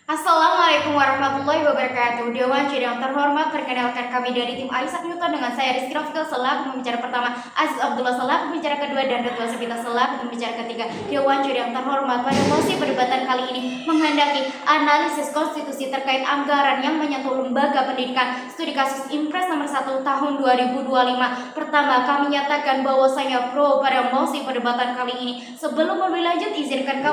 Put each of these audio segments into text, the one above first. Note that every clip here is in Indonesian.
Assalamualaikum warahmatullahi wabarakatuh. Dewan Juri yang terhormat, perkenalkan kami dari tim Isaac Newton dengan saya Rizky Rafika selaku pembicara pertama, Aziz Abdullah selaku pembicara kedua, dan Ketua Sepita selaku pembicara ketiga. Dewan Juri yang terhormat, pada mosi perdebatan kali ini menghendaki analisis konstitusi terkait anggaran yang menyentuh lembaga pendidikan studi kasus Impres nomor 1 tahun 2025. Pertama, kami nyatakan bahwasanya pro pada mosi perdebatan kali ini. Sebelum lebih lanjut, izinkan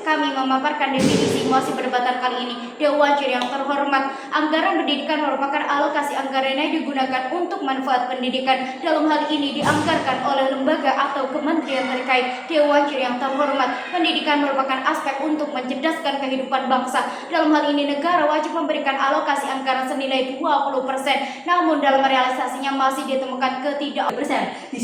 kami memaparkan definisi mosi perdebatan kali ini. Dewan Juri yang terhormat, anggaran pendidikan merupakan alokasi anggaran yang digunakan untuk manfaat pendidikan. Dalam hal ini dianggarkan oleh lembaga atau kementerian terkait. Dewan Juri yang terhormat, pendidikan merupakan aspek untuk mencerdaskan kehidupan bangsa. Dalam hal ini negara wajib memberikan alokasi anggaran senilai 20%. Namun dalam realisasinya masih ditemukan ketidakpersen.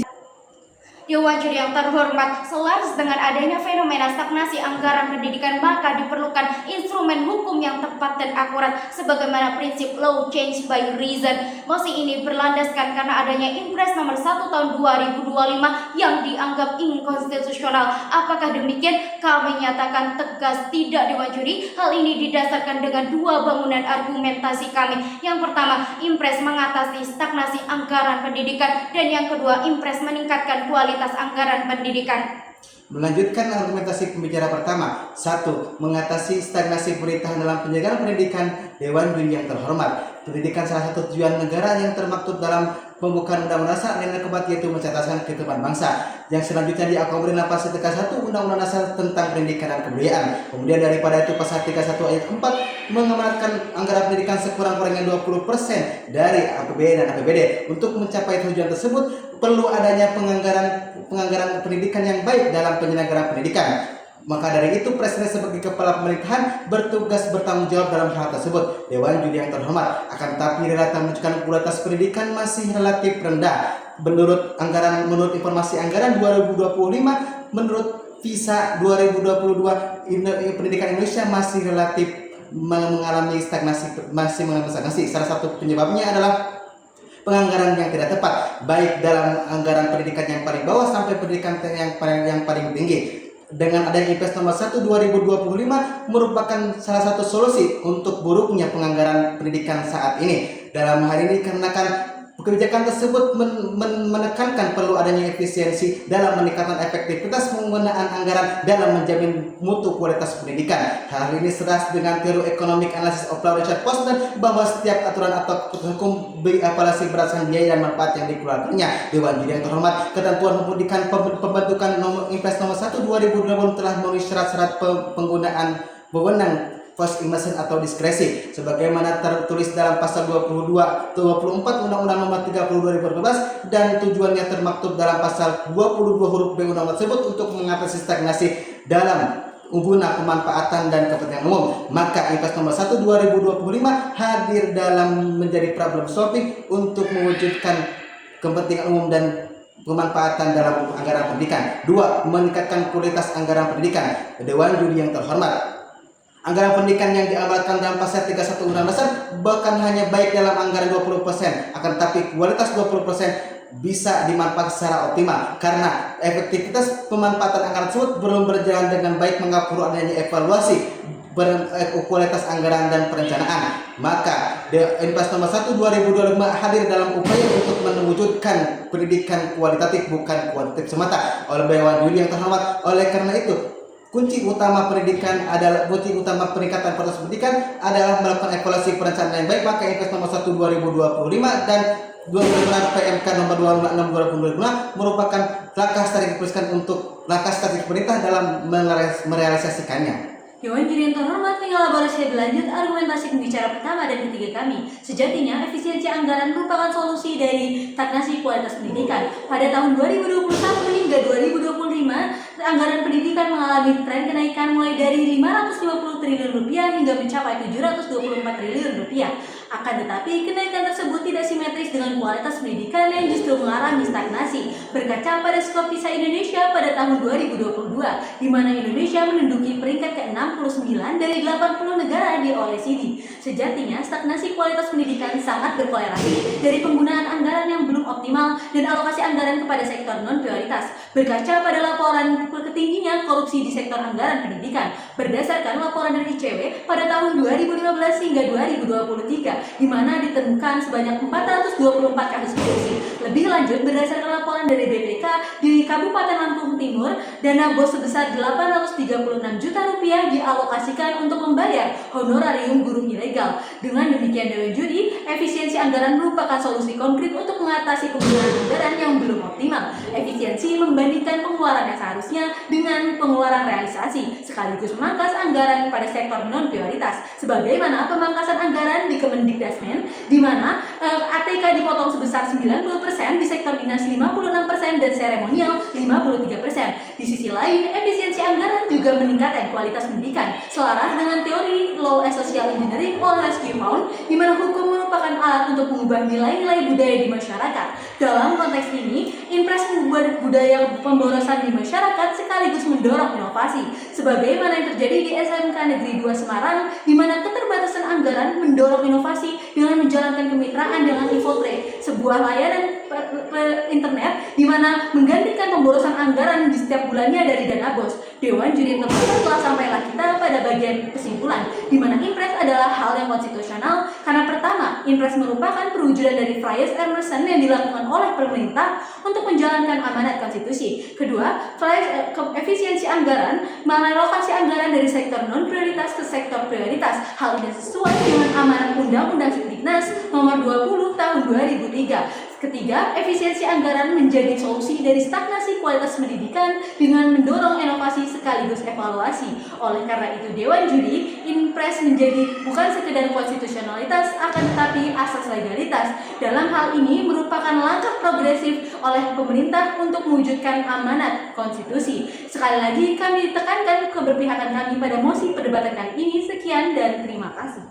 Dewan Juri yang terhormat, selaras dengan adanya fenomena stagnasi anggaran pendidikan, maka diperlukan instrumen hukum yang tepat dan akurat sebagaimana prinsip law change by reason. Mosi ini berlandaskan karena adanya Impres nomor 1 tahun 2025 yang dianggap inkonstitusional. Apakah demikian? Kami nyatakan tegas tidak, Dewan Juri. Hal ini didasarkan dengan dua bangunan argumentasi kami. Yang pertama, Impres mengatasi stagnasi anggaran pendidikan, dan yang kedua, Impres meningkatkan kualitas anggaran pendidikan. Melanjutkan argumentasi pembicara pertama. 1. Mengatasi stagnasi pemerintahan dalam penyelenggaraan pendidikan. Dewan Juri yang terhormat, pendidikan salah satu tujuan negara yang termaktub dalam pembukaan Undang-Undang Dasar dan keempat, yaitu mencerdaskan kehidupan bangsa. Yang selanjutnya diakomodir dalam pasal 31 Undang-Undang Dasar tentang Pendidikan dan Kebudayaan. Kemudian daripada itu pasal 31 ayat 4 mengamanatkan anggaran pendidikan sekurang-kurangnya 20% dari APBN dan APBD. Untuk mencapai tujuan tersebut perlu adanya penganggaran pendidikan yang baik dalam penyelenggaraan pendidikan. Maka dari itu Presiden sebagai kepala pemerintahan bertugas bertanggung jawab dalam hal tersebut. Dewan Juri yang terhormat, akan tetapi data menunjukkan kualitas pendidikan masih relatif rendah. Menurut informasi anggaran 2025, menurut visa 2022, pendidikan Indonesia masih relatif mengalami stagnasi, Salah satu penyebabnya adalah penganggaran yang tidak tepat, baik dalam anggaran pendidikan yang paling bawah sampai pendidikan yang paling tinggi. Dengan adanya Impres nomor 1 2025 merupakan salah satu solusi untuk buruknya penganggaran pendidikan saat ini. Dalam hal ini karena kebijakan tersebut menekankan perlu adanya efisiensi dalam meningkatkan efektivitas penggunaan anggaran dalam menjamin mutu kualitas pendidikan. Hal ini seras dengan teori economic analysis of law Richard Posner bahwa setiap aturan atau keputusan hukum berevaluasi berdasarkan biaya dan manfaat yang dikeluarkannya. Dewan Juri yang terhormat, ketentuan pembentukan Impres nomor 1 2020 telah memenuhi syarat-syarat penggunaan wewenang first immersion atau diskresi sebagaimana tertulis dalam pasal 24 Undang-Undang Nomor 30 2012 dan tujuannya termaktub dalam pasal 22 huruf B Undang-Undang tersebut untuk mengatasi stagnasi dalam guna pemanfaatan dan kepentingan umum. Maka Impres nomor 1 2025 hadir dalam menjadi problem solving untuk mewujudkan kepentingan umum dan pemanfaatan dalam anggaran pendidikan. 2. Meningkatkan kualitas anggaran pendidikan. Dewan Juri yang terhormat, anggaran pendidikan yang diamanatkan dalam pasal 31 Undang-Undang Dasar bahkan hanya baik dalam anggaran 20%, akan tetapi kualitas 20% bisa dimanfaatkan secara optimal karena efektivitas pemanfaatan anggaran tersebut belum berjalan dengan baik, maka perlu adanya evaluasi kualitas anggaran dan perencanaan. Maka Impres nomor 1 2025 hadir dalam upaya untuk mewujudkan pendidikan kualitatif bukan kuantitatif semata oleh Dewan Juri yang terhormat. Oleh karena itu, kunci utama peningkatan kualitas pendidikan adalah melakukan evaluasi perencanaan yang baik. Maka Impres nomor 1 2025 dan 2025 PMK nomor 26 2025 merupakan langkah strategi pemerintah dalam merealisasikannya. Dewan Juri yang terhormat, mengelaborasi lebih lanjut argumentasi pembicara pertama dan ketiga kami. Sejatinya, efisiensi anggaran merupakan solusi dari stagnasi kualitas pendidikan. Pada tahun 2021 hingga 2025, anggaran pendidikan mengalami tren kenaikan mulai dari 550 triliun rupiah hingga mencapai 724 triliun rupiah. Akan tetapi, kenaikan tersebut tidak simetris dengan kualitas pendidikan yang justru mengalami stagnasi. Berkaca pada skor PISA Indonesia pada tahun 2022, di mana Indonesia menduduki peringkat ke-69 dari 80 negara di OECD. Sejatinya, stagnasi kualitas pendidikan sangat berkorelasi dari penggunaan anggaran yang belum optimal dan alokasi anggaran kepada sektor non-prioritas. Berkaca pada laporan ketingginya korupsi di sektor anggaran pendidikan, berdasarkan laporan dari ICW pada tahun 2015 hingga 2023, di mana ditemukan sebanyak 424 kasus korupsi. Lebih lanjut, berdasarkan laporan dari BPK di Kabupaten Lampung Timur, dana BOS sebesar 836 juta rupiah dialokasikan untuk membayar honorarium guru ilegal. Dengan demikian, Dewan Juri, efisiensi anggaran merupakan solusi konkret untuk mengatasi penggunaan anggaran yang belum optimal. Efisiensi membandingkan pengeluaran yang seharusnya dengan pengeluaran realisasi, sekaligus memangkas anggaran pada sektor non-prioritas. Sebagaimana pemangkasan anggaran di Kemendikbudrismen, di mana ATK dipotong sebesar 90%, di sektor dinas 56% dan seremonial 53%. Di sisi lain, efisiensi anggaran juga meningkatkan kualitas pendidikan, selaras dengan teori Law and Social Engineering oleh Rescue Pound, di mana hukum merupakan alat untuk mengubah nilai-nilai budaya di masyarakat. Dalam konteks ini, impres membuat budaya pemborosan di masyarakat sekaligus mendorong inovasi, sebagaimana yang terjadi di SMK Negeri 2 Semarang, di mana keterbatasan anggaran mendorong inovasi dengan menjalankan kemitraan dengan Infotrade, sebuah layanan internet di mana menggantikan pemborosan anggaran di setiap bulannya dari dana BOS. Dewan Juri Interpelasi telah sampailah kita pada bagian kesimpulan, di mana impres adalah hal yang konstitusional karena pertama, impres merupakan perwujudan dari Friars Emerson yang dilakukan oleh pemerintah untuk menjalankan amanat konstitusi. Kedua, efisiensi anggaran mengalokasi anggaran dari sektor non-prioritas ke sektor prioritas. Hal ini sesuai dengan amanat Undang-Undang Sidiknas Nomor 20 Tahun 2003. Ketiga, efisiensi anggaran menjadi solusi dari stagnasi kualitas pendidikan dengan mendorong inovasi sekaligus evaluasi. Oleh karena itu, Dewan Juri, impres menjadi bukan sekedar konstitusionalitas, akan tetapi asas legalitas. Dalam hal ini merupakan langkah progresif oleh pemerintah untuk mewujudkan amanat konstitusi. Sekali lagi, kami tekankan keberpihakan kami pada mosi perdebatan kali ini. Sekian dan terima kasih.